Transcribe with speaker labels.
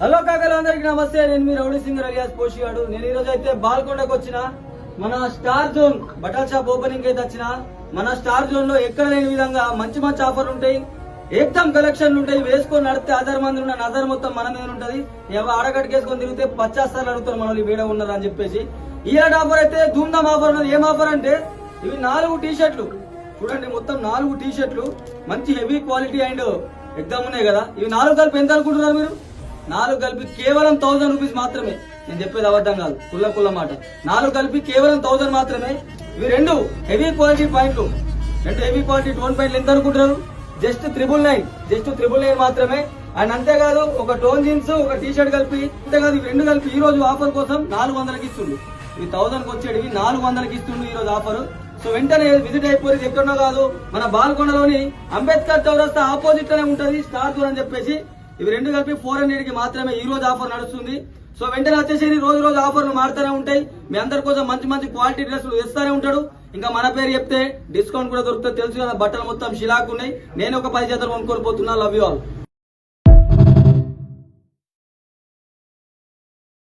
Speaker 1: Hello కాకలు అందరికి నమస్తే. నేను మీ రౌడీ సింగర్ అలియాస్ పోషిగాడు. నేను ఈ రోజు అయితే బాల్కొండకు వచ్చిన మన స్టార్ జోన్ బట్టల షాప్ ఓపెనింగ్ అయితే వచ్చిన. మన స్టార్ జోన్ లో ఎక్కడ లేని విధంగా మంచి మంచి ఆఫర్లు ఉంటాయి, ఏకదమ్ కలెక్షన్లు ఉంటాయి. వేసుకొని నడితే 1000 మంది ఉన్న నజర్ మొత్తం మన మీద ఉంటది. ఆడగట్టుకేసుకొని తిరిగితే 50 సార్లు అడుగుతారు మన వీడ ఉన్నది అని చెప్పేసి. ఈనాటి ఆఫర్ అయితే ధూమ్ధామ్ ఆఫర్ ఉన్నది. ఏం ఆఫర్ అంటే ఇవి 4 టీ షర్ట్లు చూడండి, మొత్తం 4 టీ షర్ట్లు మంచి హెవీ క్వాలిటీ అండ్ ఎగ్జామ్ ఉన్నాయి కదా. ఇవి 4 కలిపి ఎంత అనుకుంటున్నారు మీరు? 4 కలిపి కేవలం 1000 రూపీస్ మాత్రమే. నేను చెప్పేది అబద్ధం కాదు, కుల్ల మాట. 4 కలిపి కేవలం 1000 మాత్రమే. ఇవి 2 హెవీ క్వాలిటీ పాయింట్లు, 2 హెవీ క్వాలిటీ టోన్ పాయింట్లు ఎంత అనుకుంటున్నారు? జస్ట్ 999 మాత్రమే. అండ్ అంతేకాదు ఒక టోన్ జీన్స్ ఒక టీ షర్ట్ కలిపి, అంతేకాదు ఇవి 2 కలిపి ఈ రోజు ఆఫర్ కోసం 400కి ఇస్తుంది. ఇవి 1000కి వచ్చేటివి 400కి ఇస్తుంది ఈ రోజు ఆఫర్. సో వెంటనే విజిట్ అయిపోయి ఎక్కడో కాదు, మన బాల్కొండలోని అంబేద్కర్ చౌరస్తా ఆపోజిట్ లోనే ఉంటది స్టార్ టూర్ అని చెప్పేసి. ఇవి 2 కలిపి 400కి మాత్రమే ఈ రోజు ఆఫర్ నడుస్తుంది. సో వెంటనే వచ్చేసి రోజు ఆఫర్లు మారుతూనే ఉంటాయి. మీ అందరి కోసం మంచి మంచి క్వాలిటీ డ్రెస్సులు వేస్తూనే ఉంటాడు. ఇంకా మన పేరు చెప్తే డిస్కౌంట్ కూడా దొరుకుతుంది. తెలుసు కదా, బట్టలు మొత్తం షిలాక్ ఉన్నాయి. నేను ఒక 10 జతలు కొనుక్కొని పోతున్నా. Love you all.